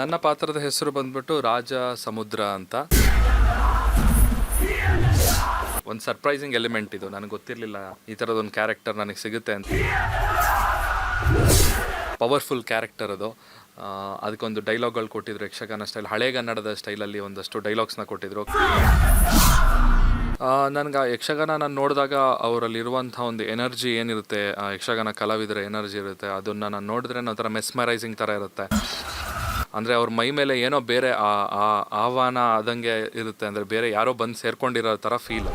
ನನ್ನ ಪಾತ್ರದ ಹೆಸರು ಬಂದ್ಬಿಟ್ಟು ರಾಜ ಸಮುದ್ರ ಅಂತ. ಒಂದು ಸರ್ಪ್ರೈಸಿಂಗ್ ಎಲಿಮೆಂಟ್ ಇದು, ನನಗೆ ಗೊತ್ತಿರಲಿಲ್ಲ ಈ ಥರದೊಂದು ಕ್ಯಾರೆಕ್ಟರ್ ನನಗೆ ಸಿಗುತ್ತೆ ಅಂತ. ಪವರ್ಫುಲ್ ಕ್ಯಾರೆಕ್ಟರ್ ಅದು. ಅದಕ್ಕೊಂದು ಡೈಲಾಗ್ಗಳು ಕೊಟ್ಟಿದ್ರು, ಯಕ್ಷಗಾನ ಸ್ಟೈಲ್, ಹಳೆಗನ್ನಡದ ಸ್ಟೈಲಲ್ಲಿ ಒಂದಷ್ಟು ಡೈಲಾಗ್ಸ್ನ ಕೊಟ್ಟಿದ್ರು. ನನಗೆ ಆ ಯಕ್ಷಗಾನ ನಾನು ನೋಡಿದಾಗ ಅವರಲ್ಲಿರುವಂಥ ಒಂದು ಎನರ್ಜಿ ಏನಿರುತ್ತೆ, ಯಕ್ಷಗಾನ ಕಲಾವಿದರ ಎನರ್ಜಿ ಇರುತ್ತೆ, ಅದನ್ನು ನಾನು ನೋಡಿದ್ರೆ ಒಂಥರ ಮೆಸ್ಮರೈಸಿಂಗ್ ಥರ ಇರುತ್ತೆ. ಅಂದರೆ ಅವ್ರ ಮೈ ಮೇಲೆ ಏನೋ ಬೇರೆ ಆಹ್ವಾನ ಆದಂಗೆ ಇರುತ್ತೆ, ಅಂದರೆ ಬೇರೆ ಯಾರೋ ಬಂದು ಸೇರ್ಕೊಂಡಿರೋ ಥರ ಫೀಲ್.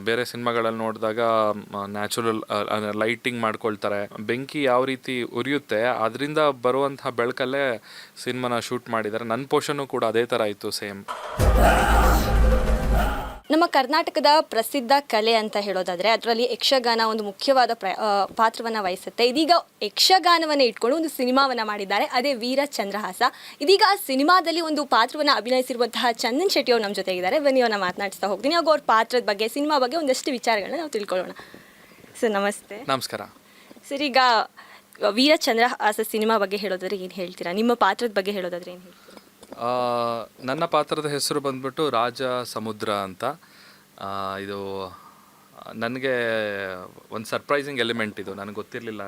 ಬೇರೆ ಸಿನಿಮಾಗಳಲ್ಲಿ ನೋಡಿದಾಗ ನ್ಯಾಚುರಲ್ ಲೈಟಿಂಗ್ ಮಾಡ್ಕೊಳ್ತಾರೆ, ಬೆಂಕಿ ಯಾವ ರೀತಿ ಉರಿಯುತ್ತೆ ಅದರಿಂದ ಬರುವಂಥ ಬೆಳಕಲ್ಲೇ ಸಿನಿಮಾನ ಶೂಟ್ ಮಾಡಿದ್ದಾರೆ. ನನ್ನ ಪೋರ್ಷನ್ನು ಕೂಡ ಅದೇ ಥರ ಇತ್ತು, ಸೇಮ್. ನಮ್ಮ ಕರ್ನಾಟಕದ ಪ್ರಸಿದ್ಧ ಕಲೆ ಅಂತ ಹೇಳೋದಾದರೆ ಅದರಲ್ಲಿ ಯಕ್ಷಗಾನ ಒಂದು ಮುಖ್ಯವಾದ ಪಾತ್ರವನ್ನು ವಹಿಸುತ್ತೆ. ಇದೀಗ ಯಕ್ಷಗಾನವನ್ನು ಇಟ್ಕೊಂಡು ಒಂದು ಸಿನಿಮಾವನ್ನು ಮಾಡಿದ್ದಾರೆ, ಅದೇ ವೀರ ಚಂದ್ರಹಾಸ. ಇದೀಗ ಆ ಸಿನಿಮಾದಲ್ಲಿ ಒಂದು ಪಾತ್ರವನ್ನು ಅಭಿನಯಿಸಿರುವಂತಹ ಚಂದನ್ ಶೆಟ್ಟಿ ಅವರು ನಮ್ಮ ಜೊತೆಗಿದ್ದಾರೆ. ಬನ್ನಿ ಅವ್ರನ್ನ ಮಾತನಾಡಿಸ್ತಾ ಹೋಗ್ತೀನಿ. ಹಾಗೂ ಅವ್ರ ಪಾತ್ರದ ಬಗ್ಗೆ, ಸಿನಿಮಾ ಬಗ್ಗೆ ಒಂದಷ್ಟು ವಿಚಾರಗಳನ್ನ ನಾವು ತಿಳ್ಕೊಳ್ಳೋಣ. ಸರ್ ನಮಸ್ತೆ. ನಮಸ್ಕಾರ ಸರ್, ಈಗ ವೀರ ಚಂದ್ರಹಾಸ ಸಿನಿಮಾ ಬಗ್ಗೆ ಹೇಳೋದಾದ್ರೆ ಏನು ಹೇಳ್ತೀರಾ? ನಿಮ್ಮ ಪಾತ್ರದ ಬಗ್ಗೆ ಹೇಳೋದಾದ್ರೆ ಏನು ಹೇಳ್ತೀರಾ? ನನ್ನ ಪಾತ್ರದ ಹೆಸರು ಬಂದ್ಬಿಟ್ಟು ರಾಜ ಸಮುದ್ರ ಅಂತ. ಇದು ನನಗೆ ಒಂದು ಸರ್ಪ್ರೈಸಿಂಗ್ ಎಲಿಮೆಂಟ್ ಇದು, ನನಗೆ ಗೊತ್ತಿರಲಿಲ್ಲ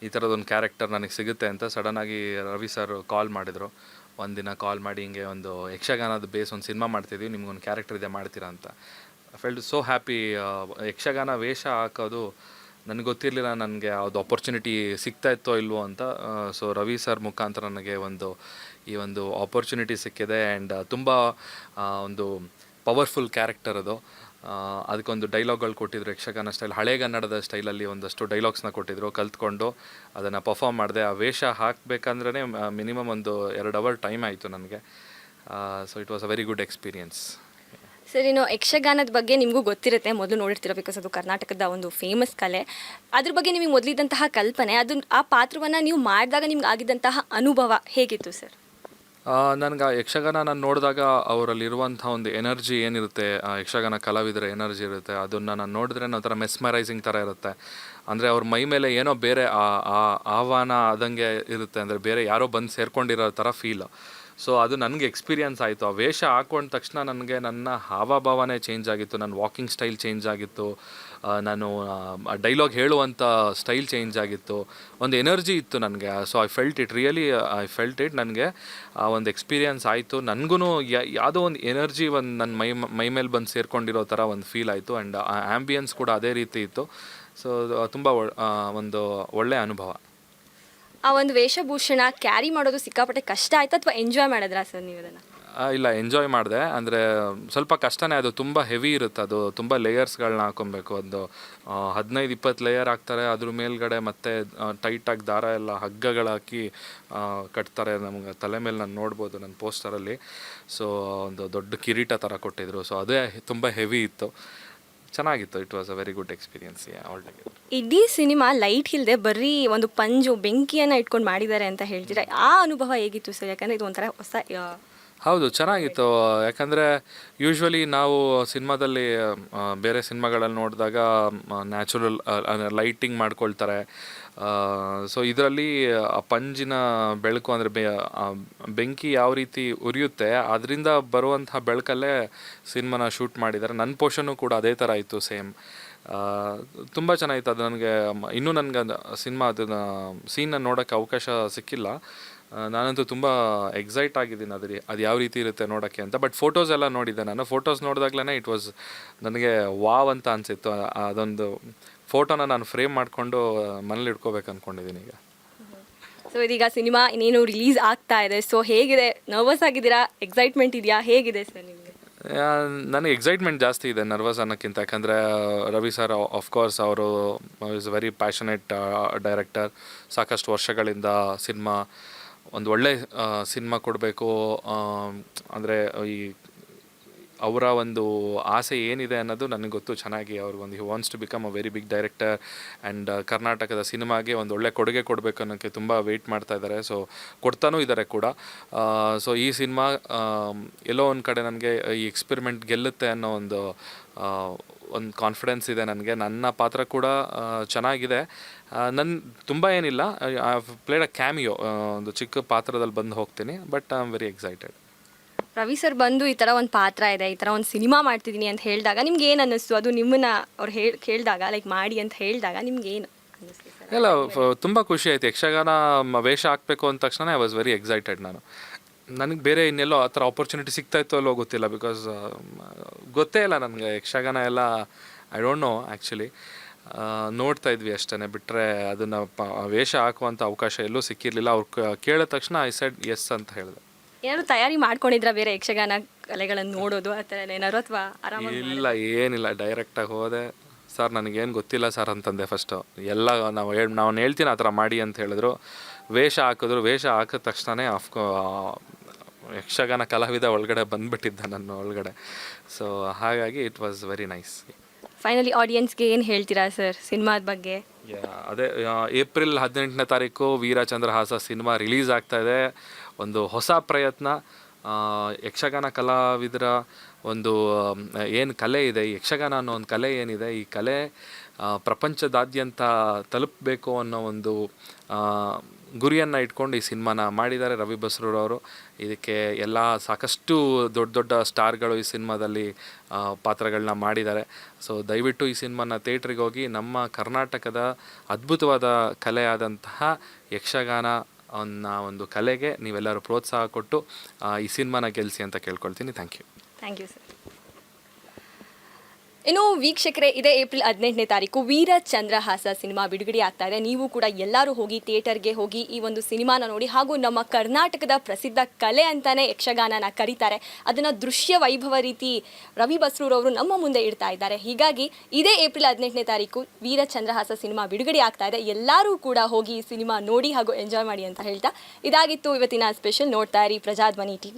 ಈ ಥರದೊಂದು ಕ್ಯಾರೆಕ್ಟರ್ ನನಗೆ ಸಿಗುತ್ತೆ ಅಂತ. ಸಡನ್ನಾಗಿ ರವಿ ಸರ್ ಕಾಲ್ ಮಾಡಿದರು. ಒಂದಿನ ಕಾಲ್ ಮಾಡಿ ಹಿಂಗೆ ಒಂದು ಯಕ್ಷಗಾನದ ಬೇಸ್ ಒಂದು ಸಿನಿಮಾ ಮಾಡ್ತಿದ್ದೀವಿ, ನಿಮ್ಗೊಂದು ಕ್ಯಾರೆಕ್ಟರ್ ಇದೆ, ಮಾಡ್ತೀರಾ ಅಂತ. Felt so happy. ಯಕ್ಷಗಾನ ವೇಷ ಹಾಕೋದು ನನಗೆ ಗೊತ್ತಿರಲಿಲ್ಲ, ನನಗೆ ಅದು ಆಪರ್ಚುನಿಟಿ ಸಿಗ್ತಾ ಇತ್ತೋ ಇಲ್ವೋ ಅಂತ. ಸೊ ರವಿ ಸರ್ ಮುಖಾಂತರ ನನಗೆ ಈ ಒಂದು ಆಪರ್ಚುನಿಟಿ ಸಿಕ್ಕಿದೆ. ಆ್ಯಂಡ್ ತುಂಬ ಒಂದು ಪವರ್ಫುಲ್ ಕ್ಯಾರೆಕ್ಟರ್ ಅದು. ಅದಕ್ಕೊಂದು ಡೈಲಾಗ್ಗಳು ಕೊಟ್ಟಿದ್ರು, ಯಕ್ಷಗಾನ ಸ್ಟೈಲ್, ಹಳೆಗನ್ನಡದ ಸ್ಟೈಲಲ್ಲಿ ಒಂದಷ್ಟು ಡೈಲಾಗ್ಸ್ನ ಕೊಟ್ಟಿದ್ರು. ಕಲ್ತ್ಕೊಂಡು ಅದನ್ನು ಪರ್ಫಾರ್ಮ್ ಮಾಡಿದೆ. ಆ ವೇಷ ಹಾಕಬೇಕಂದ್ರೆ ಮಿನಿಮಮ್ ಒಂದು 2 ಅವರ್ ಟೈಮ್ ಆಯಿತು ನನಗೆ. So it was a very good experience. Sir, ಇನ್ನು ಯಕ್ಷಗಾನದ ಬಗ್ಗೆ ನಿಮಗೂ ಗೊತ್ತಿರುತ್ತೆ, ಮೊದಲು ನೋಡಿರ್ತೀರ, ಬಿಕಾಸ್ ಅದು ಕರ್ನಾಟಕದ ಒಂದು ಫೇಮಸ್ ಕಲೆ. ಅದ್ರ ಬಗ್ಗೆ ನಿಮಗೆ ಮೊದಲಿದ್ದಂತಹ ಕಲ್ಪನೆ, ಆ ಪಾತ್ರವನ್ನು ನೀವು ಮಾಡಿದಾಗ ನಿಮ್ಗೆ ಆಗಿದ್ದಂತಹ ಅನುಭವ ಹೇಗಿತ್ತು ಸರ್? ನನಗೆ ಆ ಯಕ್ಷಗಾನ ನಾನು ನೋಡಿದಾಗ ಅವರಲ್ಲಿರುವಂಥ ಒಂದು ಎನರ್ಜಿ ಏನಿರುತ್ತೆ, ಯಕ್ಷಗಾನ ಕಲಾವಿದರ ಎನರ್ಜಿ ಇರುತ್ತೆ, ಅದನ್ನು ನಾನು ನೋಡಿದ್ರೆ ಒಂಥರ ಮೆಸ್ಮರೈಸಿಂಗ್ ಥರ ಇರುತ್ತೆ. ಅಂದರೆ ಅವ್ರ ಮೈ ಮೇಲೆ ಏನೋ ಬೇರೆ ಆಹ್ವಾನ ಆದಂಗೆ ಇರುತ್ತೆ, ಅಂದರೆ ಬೇರೆ ಯಾರೋ ಬಂದು ಸೇರ್ಕೊಂಡಿರೋ ಥರ ಫೀಲ್. ಸೊ ಅದು ನನಗೆ ಎಕ್ಸ್ಪೀರಿಯನ್ಸ್ ಆಯಿತು. ಆ ವೇಷ ಹಾಕೊಂಡ ತಕ್ಷಣ ನನಗೆ ನನ್ನ ಹಾವಭಾವನೆ ಚೇಂಜ್ ಆಗಿತ್ತು, ನನ್ನ ವಾಕಿಂಗ್ ಸ್ಟೈಲ್ ಚೇಂಜ್ ಆಗಿತ್ತು, ನಾನು ಡೈಲಾಗ್ ಹೇಳುವಂಥ ಸ್ಟೈಲ್ ಚೇಂಜ್ ಆಗಿತ್ತು, ಒಂದು ಎನರ್ಜಿ ಇತ್ತು ನನಗೆ. ಸೊ ಐ ಫೆಲ್ಟ್ ಇಟ್ ನನಗೆ ಆ ಒಂದು ಎಕ್ಸ್ಪೀರಿಯನ್ಸ್ ಆಯಿತು. ನನಗೂ ಯಾವುದೋ ಒಂದು ಎನರ್ಜಿ ನನ್ನ ಮೈ ಮೇಲೆ ಬಂದು ಸೇರ್ಕೊಂಡಿರೋ ಥರ ಒಂದು ಫೀಲ್ ಆಯಿತು. ಆ್ಯಂಡ್ ಆ ಆ್ಯಂಬಿಯನ್ಸ್ ಕೂಡ ಅದೇ ರೀತಿ ಇತ್ತು. ಸೊ ತುಂಬ ಒಂದು ಒಳ್ಳೆಯ ಅನುಭವ. ಆ ಒಂದು ವೇಷಭೂಷಣ ಕ್ಯಾರಿ ಮಾಡೋದು ಸಿಕ್ಕಾಪಟ್ಟೆ ಕಷ್ಟ ಆಯ್ತಾ ಅಥವಾ ಎಂಜಾಯ್ ಮಾಡಿದ್ರಾ ಸರ್ ನೀವು ಅದನ್ನು? ಇಲ್ಲ, ಎಂಜಾಯ್ ಮಾಡಿದೆ. ಅಂದರೆ ಸ್ವಲ್ಪ ಕಷ್ಟನೇ, ಅದು ತುಂಬ ಹೆವಿ ಇರುತ್ತೆ, ಅದು ತುಂಬ ಲೇಯರ್ಸ್ಗಳನ್ನ ಹಾಕೊಬೇಕು. ಒಂದು 15-20 ಲೇಯರ್ ಹಾಕ್ತಾರೆ. ಅದ್ರ ಮೇಲ್ಗಡೆ ಮತ್ತೆ ಟೈಟಾಗಿ ದಾರ ಎಲ್ಲ ಹಗ್ಗಗಳು ಹಾಕಿ ಕಟ್ತಾರೆ. ನಮಗೆ ತಲೆ ಮೇಲೆ ನಾನು ನೋಡ್ಬೋದು ನನ್ನ ಪೋಸ್ಟರಲ್ಲಿ. ಸೊ ಒಂದು ದೊಡ್ಡ ಕಿರೀಟ ಥರ ಕೊಟ್ಟಿದ್ರು. ಸೊ ಅದೇ ತುಂಬ ಹೆವಿ ಇತ್ತು, ಚೆನ್ನಾಗಿತ್ತು. It was a very good experience all together. ಇಡೀ ಸಿನಿಮಾ ಲೈಟ್ ಇಲ್ಲದೆ ಬರೀ ಒಂದು ಪಂಜು ಬೆಂಕಿಯನ್ನು ಇಟ್ಕೊಂಡು ಮಾಡಿದ್ದಾರೆ ಅಂತ ಹೇಳ್ತೀರಾ, ಆ ಅನುಭವ ಹೇಗಿತ್ತು ಸರ್? ಯಾಕಂದರೆ ಇದು ಒಂಥರ ಹೊಸ. ಹೌದು, ಚೆನ್ನಾಗಿತ್ತು. ಯಾಕಂದರೆ ಯೂಶ್ವಲಿ ನಾವು ಸಿನಿಮಾದಲ್ಲಿ ಬೇರೆ ಸಿನಿಮಾಗಳಲ್ಲಿ ನೋಡಿದಾಗ ನ್ಯಾಚುರಲ್ ಲೈಟಿಂಗ್ ಮಾಡ್ಕೊಳ್ತಾರೆ. ಸೊ ಇದರಲ್ಲಿ ಆ ಪಂಜಿನ ಬೆಳಕು, ಅಂದರೆ ಬೆಂಕಿ ಯಾವ ರೀತಿ ಉರಿಯುತ್ತೆ ಅದರಿಂದ ಬರುವಂಥ ಬೆಳಕಲ್ಲೇ ಸಿನಿಮಾನ ಶೂಟ್ ಮಾಡಿದ್ದಾರೆ. ನನ್ನ ಪೋರ್ಷನ್ನು ಕೂಡ ಅದೇ ಥರ ಇತ್ತು, ಸೇಮ್. ತುಂಬ ಚೆನ್ನಾಗಿತ್ತು. ಅದು ಇನ್ನೂ ನನಗೆ ಸಿನಿಮಾ ಅದನ್ನು ಸೀನ್ನ ನೋಡೋಕ್ಕೆ ಅವಕಾಶ ಸಿಕ್ಕಿಲ್ಲ. ನಾನಂತೂ ತುಂಬ ಎಕ್ಸೈಟ್ ಆಗಿದ್ದೀನಿ ಅದು ಯಾವ ರೀತಿ ಇರುತ್ತೆ ನೋಡೋಕ್ಕೆ ಅಂತ. ಬಟ್ ಫೋಟೋಸ್ ಎಲ್ಲ ನೋಡಿದ್ದೆ ನಾನು. ಫೋಟೋಸ್ ನೋಡಿದಾಗಲೇ ಇಟ್ ವಾಸ್ ನನಗೆ ವಾವ್ ಅಂತ ಅನಿಸಿತ್ತು. ಅದೊಂದು ಫೋಟೋನ ನಾನು ಫ್ರೇಮ್ ಮಾಡಿಕೊಂಡು ಮನೇಲಿ ಇಟ್ಕೋಬೇಕು ಅಂದ್ಕೊಂಡಿದ್ದೀನಿ ಈಗ. ಸೊ ಇದೀಗ ಸಿನಿಮಾ ಇನ್ನೇನು ರಿಲೀಸ್ ಆಗ್ತಾ ಇದೆ. ಸೊ ಹೇಗಿದೆ? ನರ್ವಸ್ ಆಗಿದ್ದೀರಾ? ಎಕ್ಸೈಟ್ಮೆಂಟ್ ಇದೆಯಾ? ಹೇಗಿದೆ ಸರ್ ನಿಮಗೆ? ನನಗೆ ಎಕ್ಸೈಟ್ಮೆಂಟ್ ಜಾಸ್ತಿ ಇದೆ ನರ್ವಸ್ ಅನ್ನೋಕ್ಕಿಂತ. ಯಾಕಂದರೆ ರವಿ ಸರ್ ಆಫ್ಕೋರ್ಸ್ ಅವರು ಈಸ್ ವೆರಿ ಪ್ಯಾಷನೇಟ್ ಡೈರೆಕ್ಟರ್. ಸಾಕಷ್ಟು ವರ್ಷಗಳಿಂದ ಒಂದು ಒಳ್ಳೆ ಸಿನಿಮಾ ಕೊಡಬೇಕು, ಅಂದರೆ ಅವರ ಒಂದು ಆಸೆ ಏನಿದೆ ಅನ್ನೋದು ನನಗೆ ಗೊತ್ತು ಚೆನ್ನಾಗಿ. ಅವ್ರಿಗೊಂದು he wants to become a very big director and ಕರ್ನಾಟಕದ ಸಿನಿಮಾಗೆ ಒಂದು ಒಳ್ಳೆ ಕೊಡುಗೆ ಕೊಡಬೇಕು ಅನ್ನೋಕ್ಕೆ ತುಂಬ ವೆಯ್ಟ್ ಮಾಡ್ತಾ ಇದ್ದಾರೆ. ಸೊ ಕೊಡ್ತಾನೂ ಇದ್ದಾರೆ ಕೂಡ. ಸೊ ಈ ಸಿನಿಮಾ ಎಲ್ಲೋ ಒಂದು ಕಡೆ ನನಗೆ ಈ ಎಕ್ಸ್ಪೆರಿಮೆಂಟ್ ಗೆಲ್ಲುತ್ತೆ ಅನ್ನೋ ಒಂದು ಕಾನ್ಫಿಡೆನ್ಸ್ ಇದೆ ನನಗೆ. ನನ್ನ ಪಾತ್ರ ಕೂಡ ಚೆನ್ನಾಗಿದೆ. ನನ್ನ ತುಂಬ ಏನಿಲ್ಲ, ಐ ಪ್ಲೇಡ್ ಅ ಕ್ಯಾಮಿಯೋ, ಒಂದು ಚಿಕ್ಕ ಪಾತ್ರದಲ್ಲಿ ಬಂದು ಹೋಗ್ತೀನಿ, but I am very excited. Ravi sir ಬಂದು ಈ ಥರ ಒಂದು ಪಾತ್ರ ಇದೆ, ಈ ಥರ ಒಂದು ಸಿನಿಮಾ ಮಾಡ್ತಿದ್ದೀನಿ ಅಂತ ಹೇಳಿದಾಗ ನಿಮ್ಗೆ ಏನು ಅನ್ನಿಸ್ತು? ಅದು ನಿಮ್ಮನ್ನ ಅವ್ರು ಕೇಳಿದಾಗ ಲೈಕ್ ಮಾಡಿ ಅಂತ ಹೇಳಿದಾಗ ನಿಮ್ಗೆ ಏನು ಅನ್ನಿಸ್ತು ಸರ್? ಇಲ್ಲ, ತುಂಬ ಖುಷಿ ಆಯ್ತು. ಯಕ್ಷಗಾನ ವೇಷ ಹಾಕಬೇಕು ಅಂದ ತಕ್ಷಣ ಐ ವಾಸ್ ವೆರಿ ಎಕ್ಸೈಟೆಡ್. ನನಗೆ ಬೇರೆ ಇನ್ನೆಲ್ಲೋ ಆ ಥರ ಆಪರ್ಚುನಿಟಿ ಸಿಗ್ತಾಯಿತ್ತೋ ಅಲ್ಲೋ ಗೊತ್ತಿಲ್ಲ, ಬಿಕಾಸ್ ಗೊತ್ತೇ ಇಲ್ಲ ನನಗೆ ಯಕ್ಷಗಾನ ಎಲ್ಲ. I don't know actually. ನೋಡ್ತಾ ಇದ್ವಿ ಅಷ್ಟೇ, ಬಿಟ್ಟರೆ ಅದನ್ನು ವೇಷ ಹಾಕುವಂಥ ಅವಕಾಶ ಎಲ್ಲೂ ಸಿಕ್ಕಿರಲಿಲ್ಲ. ಅವ್ರು ಕೇಳಿದ ತಕ್ಷಣ ಐ ಸೆಡ್ ಎಸ್ ಅಂತ ಹೇಳಿದೆ. ಏನಾದ್ರು ತಯಾರಿ ಮಾಡ್ಕೊಂಡಿದ್ರ ಬೇರೆ ಯಕ್ಷಗಾನ ಕಲೆಗಳನ್ನು ನೋಡೋದು ಆ ಥರ ಏನಾದ್ರು, ಅಥವಾ ಆರಾಮಾಗಿ? ಇಲ್ಲ, ಏನಿಲ್ಲ, ಡೈರೆಕ್ಟಾಗಿ ಹೋದೆ. ಸರ್ ನನಗೇನು ಗೊತ್ತಿಲ್ಲ ಸರ್ ಅಂತಂದೆ ಫಸ್ಟು. ಎಲ್ಲ ನಾನು ಹೇಳ್ತೀನಿ ಆ ಥರ ಮಾಡಿ ಅಂತ ಹೇಳಿದ್ರು. ವೇಷ ಹಾಕಿದ್ರು. ವೇಷ ಹಾಕಿದ ತಕ್ಷಣವೇ ಯಕ್ಷಗಾನ ಕಲಾವಿದ ಒಳಗಡೆ ಬಂದುಬಿಟ್ಟಿದ್ದ ನನ್ನ ಒಳಗಡೆ. ಸೊ ಹಾಗಾಗಿ it was very nice. Finally ಆಡಿಯನ್ಸ್ಗೆ ಏನು ಹೇಳ್ತೀರಾ ಸರ್ ಸಿನಿಮಾದ ಬಗ್ಗೆ? ಅದೇ ಏಪ್ರಿಲ್ 18ನೇ ತಾರೀಕು ವೀರ ಚಂದ್ರಹಾಸ ಸಿನಿಮಾ ರಿಲೀಸ್ ಆಗ್ತಾಯಿದೆ. ಒಂದು ಹೊಸ ಪ್ರಯತ್ನ. ಯಕ್ಷಗಾನ ಕಲಾವಿದರ ಒಂದು ಏನು ಕಲೆ ಇದೆ, ಈ ಯಕ್ಷಗಾನ ಅನ್ನೋ ಒಂದು ಕಲೆ ಏನಿದೆ, ಈ ಕಲೆ ಪ್ರಪಂಚದಾದ್ಯಂತ ತಲುಪಬೇಕು ಅನ್ನೋ ಒಂದು ಗುರಿಯನ್ನು ಇಟ್ಕೊಂಡು ಈ ಸಿನಿಮಾನ ಮಾಡಿದ್ದಾರೆ ರವಿ ಬಸ್ರೂರವರು. ಇದಕ್ಕೆ ಎಲ್ಲ ಸಾಕಷ್ಟು ದೊಡ್ಡ ದೊಡ್ಡ ಸ್ಟಾರ್ಗಳು ಈ ಸಿನಿಮಾದಲ್ಲಿ ಪಾತ್ರಗಳನ್ನ ಮಾಡಿದ್ದಾರೆ. ಸೊ ದಯವಿಟ್ಟು ಈ ಸಿನಿಮಾನ ಥಿಯೇಟ್ರಿಗೆ ಹೋಗಿ ನಮ್ಮ ಕರ್ನಾಟಕದ ಅದ್ಭುತವಾದ ಕಲೆಯಾದಂತಹ ಯಕ್ಷಗಾನ ಅನ್ನೋ ಒಂದು ಕಲೆಗೆ ನೀವೆಲ್ಲರೂ ಪ್ರೋತ್ಸಾಹ ಕೊಟ್ಟು ಈ ಸಿನಿಮಾನ ಗೆಲ್ಲಿಸಿ ಅಂತ ಕೇಳ್ಕೊಳ್ತೀನಿ. Thank you sir. ಇನ್ನು ವೀಕ್ಷಕರೇ, ಇದೇ ಏಪ್ರಿಲ್ 18ನೇ ತಾರೀಕು ವೀರ ಚಂದ್ರಹಾಸ ಸಿನಿಮಾ ಬಿಡುಗಡೆ ಆಗ್ತಾ ಇದೆ. ನೀವು ಕೂಡ ಎಲ್ಲರೂ ಹೋಗಿ ಥಿಯೇಟರ್ಗೆ ಹೋಗಿ ಈ ಒಂದು ಸಿನಿಮಾನ ನೋಡಿ. ಹಾಗೂ ನಮ್ಮ ಕರ್ನಾಟಕದ ಪ್ರಸಿದ್ಧ ಕಲೆ ಅಂತಾನೆ ಯಕ್ಷಗಾನನ ಕರೀತಾರೆ. ಅದನ್ನು ದೃಶ್ಯ ವೈಭವ ರೀತಿ ರವಿ ಬಸ್ರೂರವರು ನಮ್ಮ ಮುಂದೆ ಇಡ್ತಾ ಇದ್ದಾರೆ. ಹೀಗಾಗಿ ಇದೇ ಏಪ್ರಿಲ್ 18ನೇ ತಾರೀಕು ವೀರ ಚಂದ್ರಹಾಸ ಸಿನಿಮಾ ಬಿಡುಗಡೆ ಆಗ್ತಾ ಇದೆ. ಎಲ್ಲರೂ ಕೂಡ ಹೋಗಿ ಈ ಸಿನಿಮಾ ನೋಡಿ ಹಾಗೂ ಎಂಜಾಯ್ ಮಾಡಿ ಅಂತ ಹೇಳ್ತಾ, ಇದಾಗಿತ್ತು ಇವತ್ತಿನ ಸ್ಪೆಷಲ್. ನೋಡ್ತಾ ಇರಿ ಪ್ರಜಾಧ್ವನಿ TV.